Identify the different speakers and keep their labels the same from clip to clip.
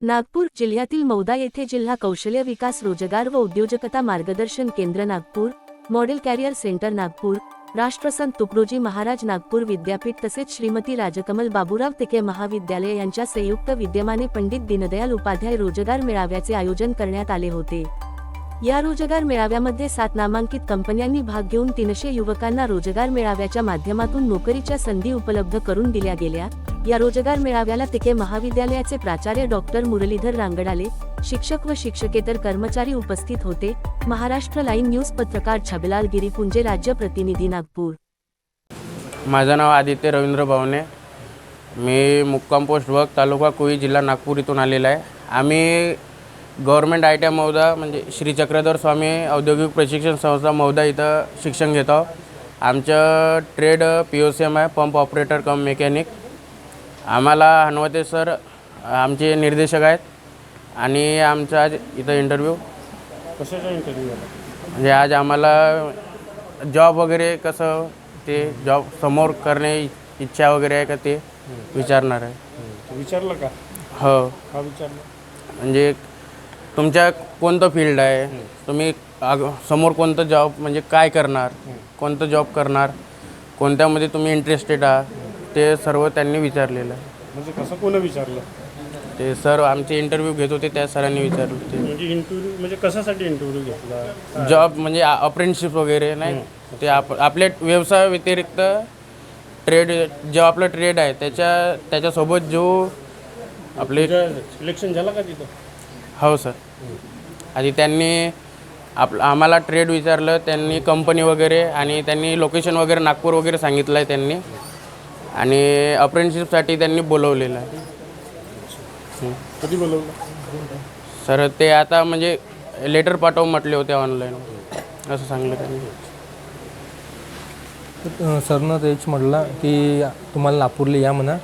Speaker 1: नागपूर जिल्ह्यातील मौदा येथे जिल्हा कौशल्य विकास रोजगार व उद्योजकता मार्गदर्शन केंद्र Nagpur, model career centre Nagpur, Rashtrasant Tukadoji Maharaj Nagpur विद्यापीठ तसेच श्रीमती राजकमल बाबूराव तिके महाविद्यालय यांच्या संयुक्त विद्यमाने पंडित दीनदयाल उपाध्याय रोजगार मेळाव्याचे आयोजन करण्यात आले होते। या रोजगार मेळाव्यामध्ये 7 नामांकित कंपन्यांनी भाग घेऊन 300 युवकांना रोजगार मेळाव्याच्या माध्यमातून नोकरीच्या संधी उपलब्ध करून दिल्या गेल्या। या रोजगार मेळाव्याला तिके महाविद्यालयाचे प्राचार्य डॉक्टर मुरलीधर रांगडाले, शिक्षक व शिक्षकेतर कर्मचारी उपस्थित होते। महाराष्ट्र लाईव्ह न्यूज पत्रकार छबिलाल गिरीपुंजे, राज्य प्रतिनिधी नागपूर।
Speaker 2: माझं नाव आदित्य रवींद्र भावने, मी मुक्काम पोस्ट वर्क तालुका कोळी जिल्हा नागपूर इथून आलेला आहे। आम्ही गव्हर्नमेंट ITI मौदा म्हणजे श्री चक्रधर स्वामी औद्योगिक प्रशिक्षण संस्था मौदा इथं शिक्षण घेत आहोत। आमचं ट्रेड POCM आहे, पंप ऑपरेटर कम मेकॅनिक। आम्हाला हनवते सर आमचे निर्देशक आहेत आणि आमचा आज इथं इंटरव्ह्यू
Speaker 3: कशाचा इंटरव्ह्यू झाला
Speaker 2: म्हणजे आज आम्हाला जॉब वगैरे कसं ते जॉब समोर करणे इच्छा वगैरे आहे का ते विचारणार आहे।
Speaker 3: विचारलं का?
Speaker 2: हो,
Speaker 3: का विचारलं?
Speaker 2: म्हणजे तुमच्या कोणतं फील्ड आहे, तुम्ही समोर कोणतं जॉब म्हणजे काय करणार, कोणतं जॉब करणार, कोणत्यामध्ये तुम्ही इंटरेस्टेड आहात, ते सर्व त्यांनी विचारलेलं आहे।
Speaker 3: म्हणजे कसं कोण विचारलं?
Speaker 2: ते सर आमचे इंटरव्ह्यू घेत होते त्या सरांनी विचारलं ते
Speaker 3: म्हणजे इंटरव्ह्यू म्हणजे कशासाठी इंटरव्ह्यू घेतला?
Speaker 2: जॉब म्हणजे अप्रेंटिसशिप वगैरे नाही ते आपल्या व्यवसाय व्यतिरिक्त ट्रेड जो आपलं ट्रेड आहे त्याच्यासोबत जो आपले
Speaker 3: सिलेक्शन झालं का तिथं?
Speaker 2: हो सर, आधी त्यांनी आम्हाला ट्रेड विचारलं, त्यांनी कंपनी वगैरे आणि त्यांनी लोकेशन वगैरे नागपूर वगैरे सांगितलं आहे त्यांनी आणि अप्रेंटिसशिपसाठी त्यांनी बोलवलेलं आहे।
Speaker 3: कधी बोलवलं?
Speaker 2: सर ते आता म्हणजे लेटर पाठव म्हटले होते ऑनलाईन, असं सांगलं त्यांनी।
Speaker 4: सरनं तेच म्हटलं की तुम्हाला नागपूरला या म्हणा,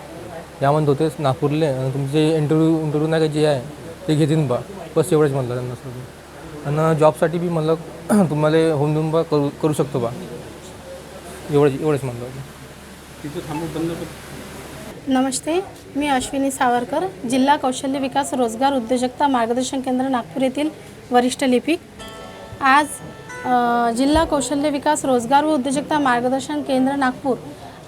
Speaker 4: या म्हणत होते नागपूरला, तुमचे इंटरव्ह्यू नाही का जे आहे ते घेतील बा, बस एवढंच म्हटलं त्यांना सर। आणि जॉबसाठी बी म्हणलं तुम्हाला होम देऊन बा करू शकतो बा, एवढंच म्हणलं।
Speaker 3: तिथं थांबून बंद कर।
Speaker 5: नमस्ते, मी अश्विनी सावरकर, जिल्हा कौशल्य विकास रोजगार उद्योजकता मार्गदर्शन केंद्र नागपूर येथील वरिष्ठ लिपिक। आज जिल्हा कौशल्य विकास रोजगार व उद्योजकता मार्गदर्शन केंद्र नागपूर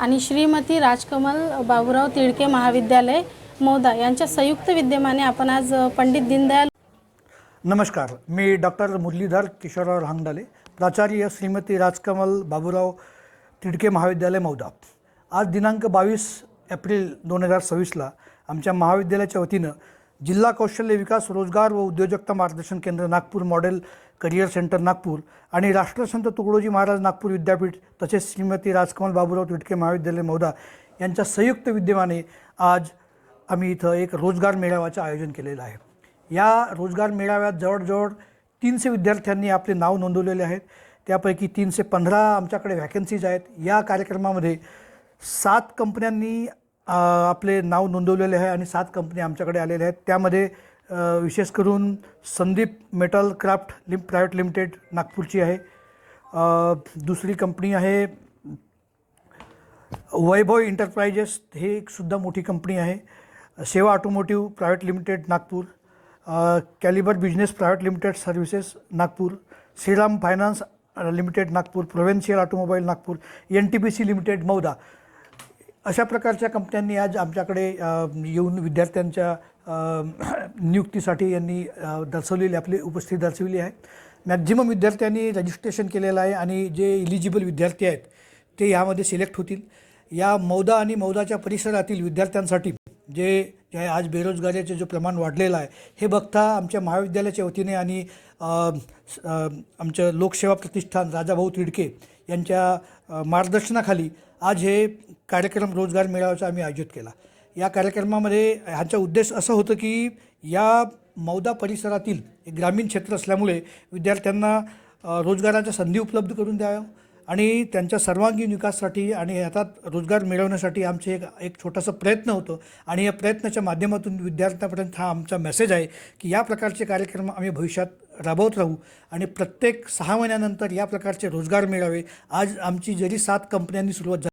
Speaker 5: आणि श्रीमती राजकमल बाबूराव तिडके महाविद्यालय मौदा यांच्या संयुक्त विद्यमाने आपण आज पंडित दीनदयाल।
Speaker 6: नमस्कार, मी डॉक्टर मुरलीधर किशोरराव रांगडाले, प्राचार्य श्रीमती राजकमल बाबूराव तिडके महाविद्यालय मौदा। आज दिनांक 22 एप्रिल 2026ला आमच्या महाविद्यालयाच्या वतीनं जिल्हा कौशल्य विकास रोजगार व उद्योजकता मार्गदर्शन केंद्र Nagpur, model career centre Nagpur आणि राष्ट्रसंत तुकडोजी महाराज नागपूर विद्यापीठ तसेच श्रीमती राजकमल बाबूराव तिडके महाविद्यालय मौदा यांच्या संयुक्त विद्यमाने आज आम्ही इथं एक रोजगार मेळाव्याचं आयोजन केलेलं आहे। या रोजगार मेळाव्यात जवळजवळ 300 विद्यार्थ्यांनी आपले नाव नोंदवलेले आहेत। त्यापैकी 315 आमच्याकडे व्हॅकन्सीज आहेत। या कार्यक्रमामध्ये 7 कंपन्यांनी आपले नाव नोंदवलेले आहे आणि 7 कंपन्या आमच्याकडे आलेल्या आहेत। त्यामध्ये विशेष करून Sandeep metal craft private limited नागपूरची आहे। दुसरी कंपनी आहे वैभव एंटरप्राइजेस, हे एक सुद्धा मोठी कंपनी आहे। Seva automotive private limited Nagpur, calibre business private limited services Nagpur, Shriram finance limited Nagpur, provincial automobile Nagpur, NTPC limited Mauda, अशा प्रकारच्या कंपन्यांनी आज आमच्याकडे येऊन विद्यार्थ्यांच्या नियुक्तीसाठी यांनी दर्शवलेली आपली उपस्थिती दर्शवली आहे। मॅक्झिमम विद्यार्थ्यांनी रजिस्ट्रेशन केलेलं आहे आणि जे इलिजिबल विद्यार्थी आहेत ते यामध्ये सिलेक्ट होतील। या मौदा आणि मौदाच्या परिसरातील विद्यार्थ्यांसाठी जे आज बेरोजगारीचे जो प्रमाण वाढलेलं आहे हे बघता आमच्या महाविद्यालयाच्या वतीने आणि आमचं लोकसेवा प्रतिष्ठान राजाभाऊ तिडके यांच्या मार्गदर्शनाखाली आज हे कार्यक्रम रोजगार मेळाव्याचा आम्ही आयोजित केला। या कार्यक्रमामध्ये ह्याचा उद्देश असं होतं की या मौदा परिसरातील एक ग्रामीण क्षेत्र असल्यामुळे विद्यार्थ्यांना रोजगाराच्या संधी उपलब्ध करून द्याव्या आणि त्यांच्या सर्वांगीण विकासासाठी आणि हातात रोजगार मिळवण्यासाठी आमचे एक छोटासा प्रयत्न होतं आणि या प्रयत्नाच्या माध्यमातून विद्यार्थ्यांपर्यंत हा आमचा मेसेज आहे की या प्रकारचे कार्यक्रम आम्ही भविष्यात राबवत राहू आणि प्रत्येक 6 महिन्यानंतर या प्रकारचे रोजगार मिळावे। आज आमची जरी 7 कंपन्यांनी सुरुवात